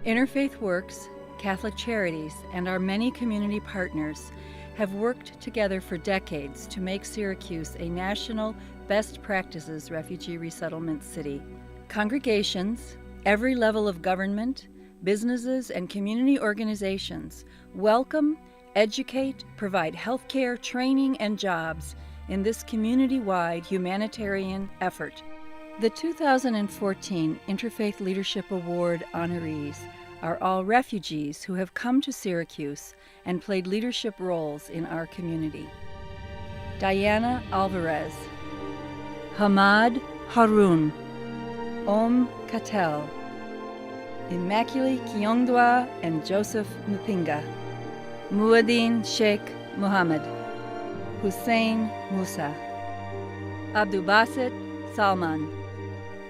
InterFaith Works, Catholic Charities, and our many community partners have worked together for decades to make Syracuse a national best practices refugee resettlement city. Congregations, every level of government, businesses, and community organizations welcome, educate, provide healthcare, training, and jobs in this community-wide humanitarian effort. The 2014 InterFaith Leadership Award honorees are all refugees who have come to Syracuse and played leadership roles in our community. Diana Alvarez, Hamad Haroun, Om Katel, Immaculée Kiongdwa and Joseph Mpinga, Muad'Din Sheikh Muhammad, Hussein Musa, Abdulbasit Salman,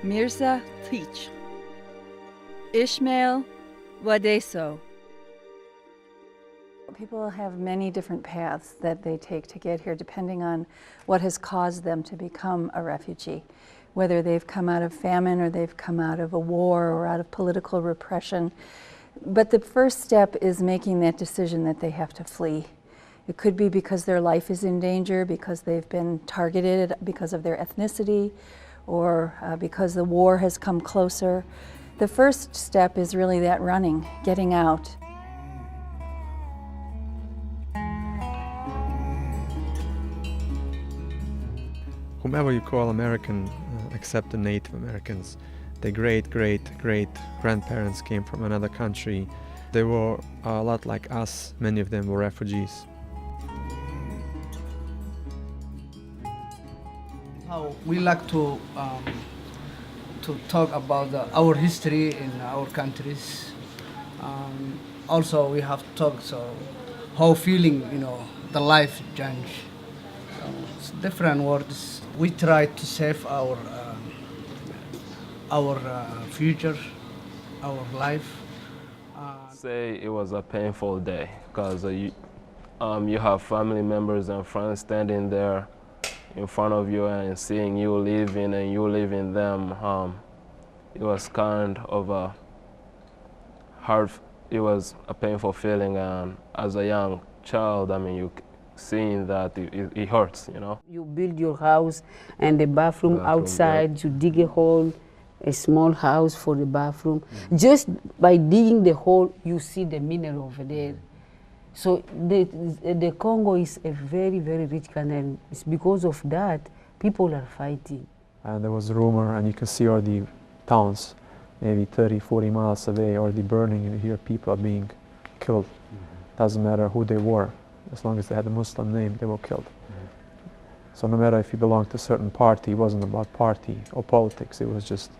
Mirza Teach, Ishmael Wadeso. People have many different paths that they take to get here depending on what has caused them to become a refugee, whether they've come out of famine or they've come out of a war or out of political repression. But the first step is making that decision that they have to flee. It could be because their life is in danger, because they've been targeted because of their ethnicity, or because the war has come closer. The first step is really that running, getting out. Whomever you call American, except the Native Americans, their great-great-great-grandparents came from another country. They were a lot like us. Many of them were refugees. We like to talk about our history in our countries. Also, we have talked how feeling, the life change. It's different words. We try to save our future, our life. Say it was a painful day because you have family members and friends standing there in front of you and seeing you leaving and you leaving them. It was kind of a hard. It was a painful feeling, and as a young child, you seeing that it hurts, You build your house and the bathroom outside. Yep. You dig a hole, a small house for the bathroom. Mm-hmm. Just by digging the hole, you see the mineral over there. So the Congo is a very, very rich country, and it's because of that people are fighting. And there was a rumor, and you can see all the towns, maybe 30, 40 miles away, already burning, and you hear people are being killed. Mm-hmm. Doesn't matter who they were. As long as they had a Muslim name, they were killed. Mm-hmm. So no matter if you belonged to a certain party, it wasn't about party or politics. It was just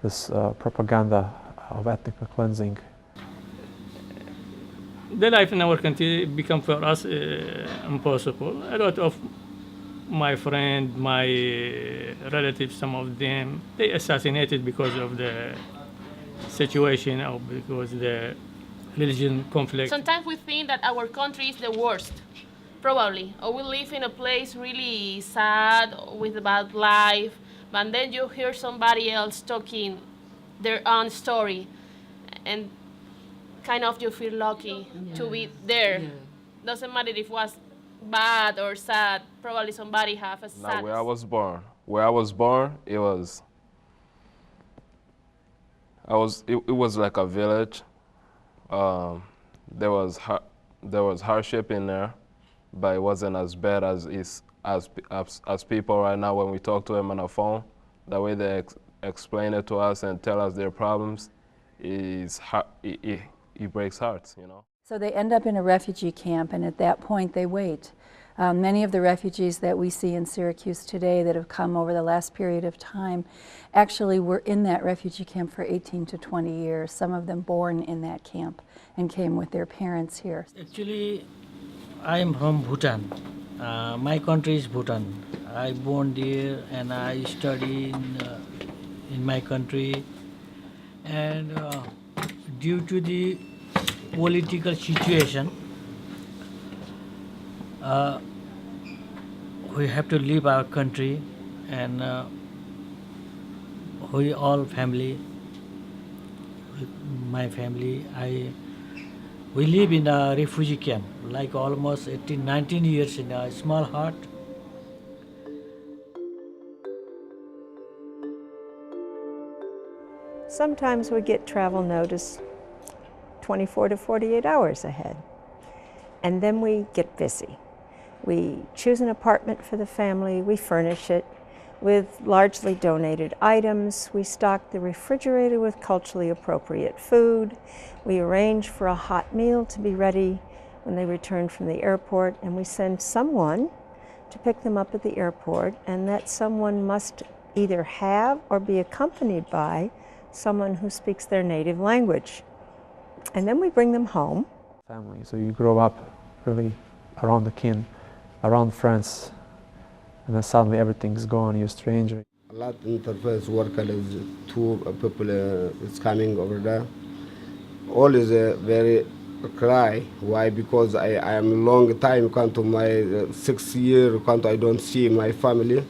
this propaganda of ethnic cleansing. The life in our country became for us impossible. A lot of my friends, my relatives, some of them, they assassinated because of the situation or because the religion conflict. Sometimes we think that our country is the worst, probably, or we live in a place really sad with a bad life, but then you hear somebody else talking their own story, and kind of you feel lucky to be there. Yeah. Doesn't matter if it was bad or sad, probably somebody have a sad. Where I was born, it was like a village. There was hardship in there, but it wasn't as bad as people right now when we talk to them on the phone. The way they explain it to us and tell us their problems is it breaks hearts, So they end up in a refugee camp, and at that point they wait. Many of the refugees that we see in Syracuse today that have come over the last period of time actually were in that refugee camp for 18 to 20 years, some of them born in that camp and came with their parents here. Actually, I am from Bhutan. My country is Bhutan. I born there and I study in my country. And due to the political situation, we have to leave our country, and we all family with my family. We live in a refugee camp, like almost 18, 19 years in a small hut. Sometimes we get travel notice 24 to 48 hours ahead. And then we get busy. We choose an apartment for the family, we furnish it with largely donated items, we stock the refrigerator with culturally appropriate food, we arrange for a hot meal to be ready when they return from the airport, and we send someone to pick them up at the airport, and that someone must either have or be accompanied by someone who speaks their native language. And then we bring them home. Family, so you grow up really around the kin, around friends, and then suddenly everything's gone, you're a stranger. A lot InterFaith workers, two people is coming over there. All is very cry. Why? Because I am long time come to my 6 year come I don't see my family.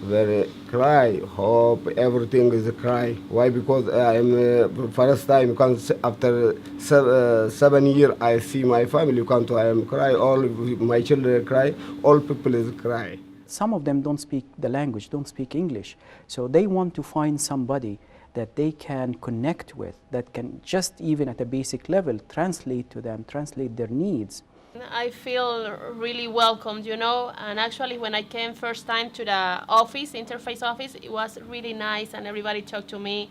Very cry. Hope everything is a cry. Why? Because I am first time come after 7 years I see my family come to I am cry. All my children cry. All people is cry. Some of them don't speak the language, don't speak English. So they want to find somebody that they can connect with, that can just even at a basic level translate to them, translate their needs. I feel really welcomed, you know, and actually when I came first time to the office, InterFaith office, it was really nice and everybody talked to me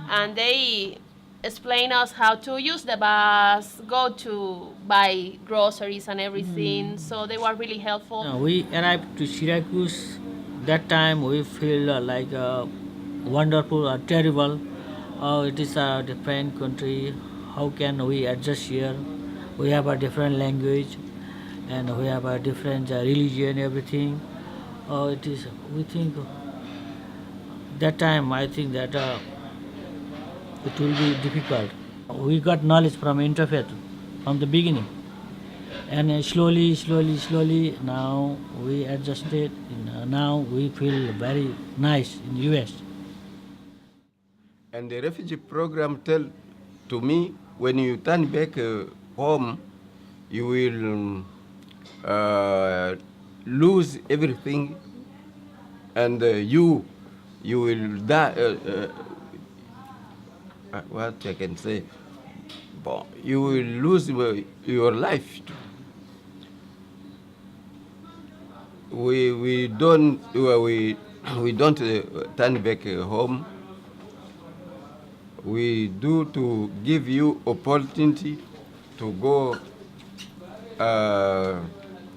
and they explain us how to use the bus, go to buy groceries and everything, so they were really helpful. We arrived to Syracuse. That time we feel like wonderful or terrible. Oh, it is a different country. How can we adjust here? We have a different language and we have a different religion, everything. Oh, it is, we think, that time I think that it will be difficult. We got knowledge from InterFaith from the beginning. And slowly, now we adjusted. Now we feel very nice in US. And the refugee program tell to me, when you turn back home, you will lose everything, and you will die. What I can say, but you will lose your life. We don't turn back home. We do to give you opportunity to go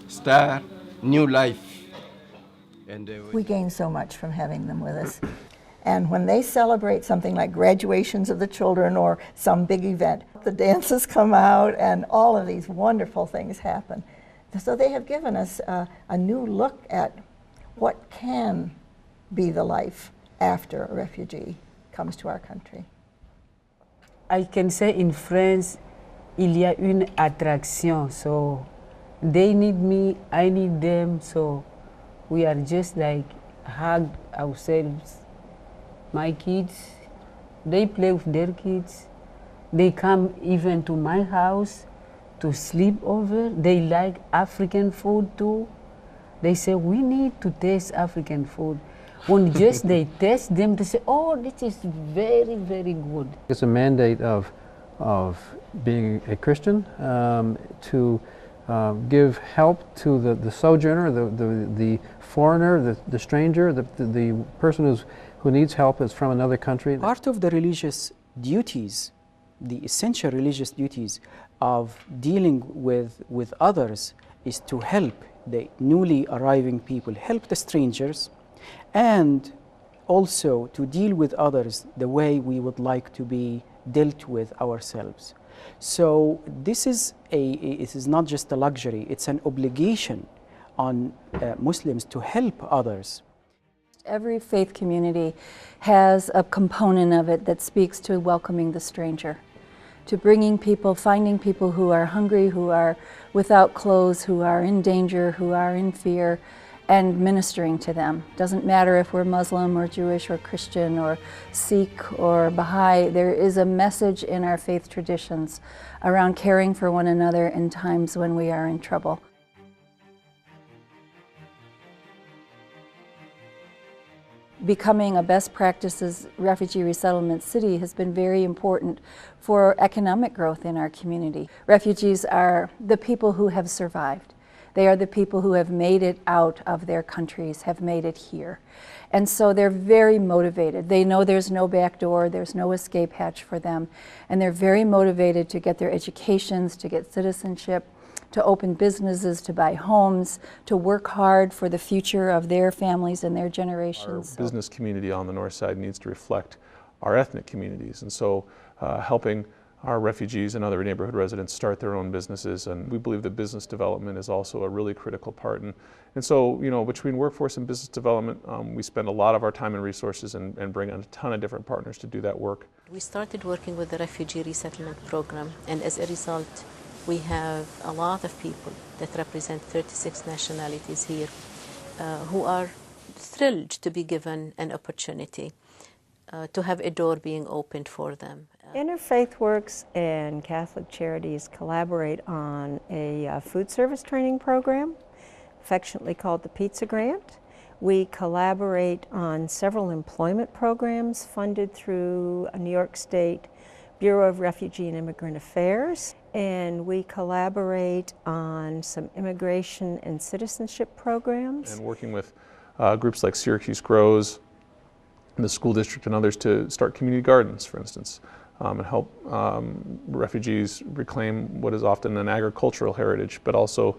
start new life. And we gain so much from having them with us. And when they celebrate something like graduations of the children or some big event, the dances come out and all of these wonderful things happen. So they have given us a new look at what can be the life after a refugee comes to our country. I can say in France, il y a une attraction. So they need me, I need them. So we are just like hug ourselves. My kids, they play with their kids. They come even to my house to sleep over. They like African food too. They say, we need to taste African food. When just they taste them, they say, oh, this is very, very good. It's a mandate of being a Christian to give help to the sojourner, the foreigner, the stranger, the person who needs help is from another country. Part of the religious duties, the essential religious duties of dealing with others is to help the newly arriving people, help the strangers, and also to deal with others the way we would like to be dealt with ourselves. So this is it is not just a luxury, it's an obligation on Muslims to help others. Every faith community has a component of it that speaks to welcoming the stranger, to bringing people, finding people who are hungry, who are without clothes, who are in danger, who are in fear, and ministering to them. Doesn't matter if we're Muslim or Jewish or Christian or Sikh or Baha'i, there is a message in our faith traditions around caring for one another in times when we are in trouble. Becoming a best practices refugee resettlement city has been very important for economic growth in our community. Refugees are the people who have survived. They are the people who have made it out of their countries, have made it here. And so they're very motivated. They know there's no back door, there's no escape hatch for them, and they're very motivated to get their educations, to get citizenship, to open businesses, to buy homes, to work hard for the future of their families and their generations. Our business community on the north side needs to reflect our ethnic communities, and so helping our refugees and other neighborhood residents start their own businesses, and we believe that business development is also a really critical part. And so, you know, between workforce and business development, we spend a lot of our time and resources and bring on a ton of different partners to do that work. We started working with the refugee resettlement program, and as a result, we have a lot of people that represent 36 nationalities here who are thrilled to be given an opportunity, to have a door being opened for them. InterFaith Works and Catholic Charities collaborate on a food service training program, affectionately called the Pizza Grant. We collaborate on several employment programs funded through New York State Bureau of Refugee and Immigrant Affairs, and we collaborate on some immigration and citizenship programs. And working with groups like Syracuse Grows, the school district and others to start community gardens, for instance, and help refugees reclaim what is often an agricultural heritage, but also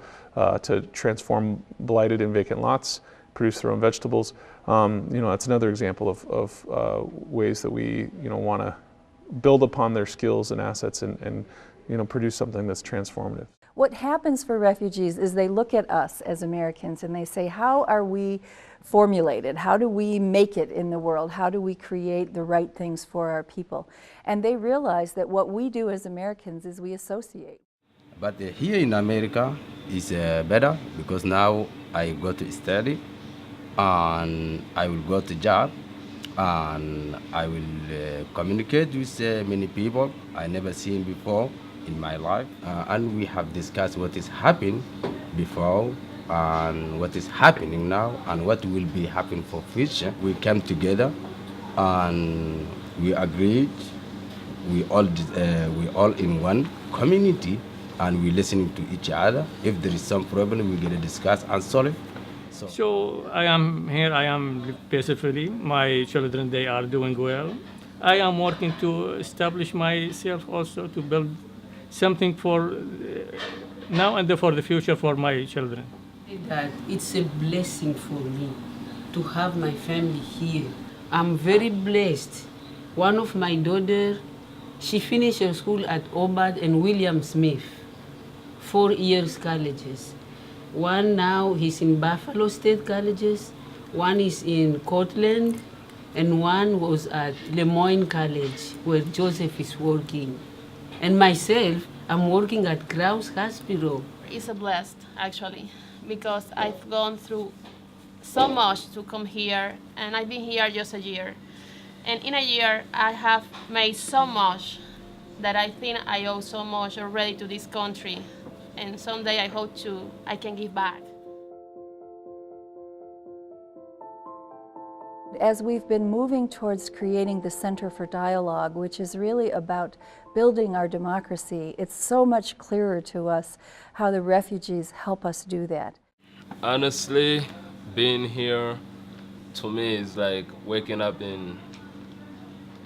to transform blighted and vacant lots, produce their own vegetables. You know, that's another example of ways that we, you know, want to build upon their skills and assets and you know, produce something that's transformative. What happens for refugees is they look at us as Americans and they say, how are we formulated? How do we make it in the world? How do we create the right things for our people? And they realize that what we do as Americans is we associate. But here in America is better because now I go to study and I will go to job and I will communicate with many people I never seen before in my life, and we have discussed what is happening before and what is happening now and what will be happening for future. We came together and we agreed. We all in one community and we listening to each other. If there is some problem, we're gonna discuss and solve it. So I am here, I am peacefully. My children, they are doing well. I am working to establish myself also to build something for now and for the future for my children. That it's a blessing for me to have my family here. I'm very blessed. One of my daughters, she finished her school at Obad and William Smith, 4 years colleges. One now he's in Buffalo State Colleges, one is in Cortland, and one was at Lemoyne College, where Joseph is working. And myself, I'm working at Krause Hospital. It's a blessed, actually, because I've gone through so much to come here, and I've been here just a year. And in a year, I have made so much that I think I owe so much already to this country. And someday I hope I can give back. As we've been moving towards creating the Center for Dialogue, which is really about building our democracy, it's so much clearer to us how the refugees help us do that. Honestly, being here to me is like waking up in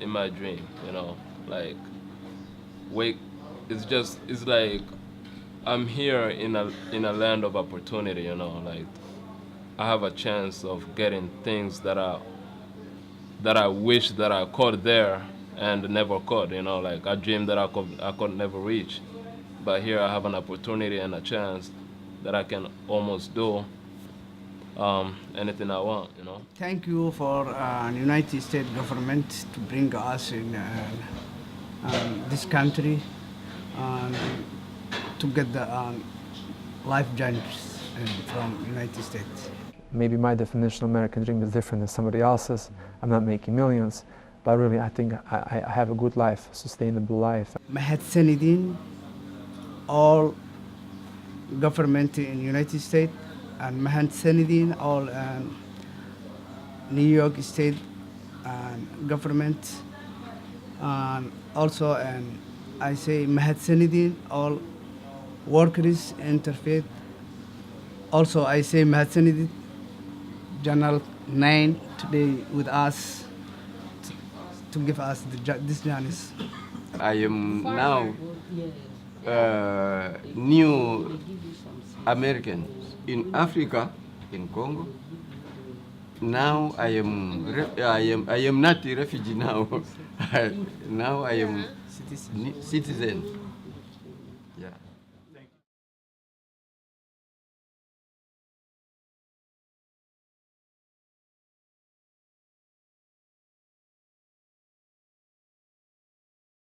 my dream, you know, like it's like I'm here in a land of opportunity, you know, like I have a chance of getting things that I wish that I could there and never could, you know, like a dream that I could never reach. But here I have an opportunity and a chance that I can almost do anything I want, you know. Thank you for the United States government to bring us in this country to get the life changes from United States. maybe my definition of American dream is different than somebody else's. I'm not making millions, but really I think I have a good life, sustainable life. mahadsanidin all government in United States and mahadsanidin all New York State government, and also I say mahadsanidin all workers InterFaith. Also I say mahadsanidin Channel 9 today with us to give us this chance. I am now new American in Africa, in Congo. Now I am not a refugee now. Now I am citizen.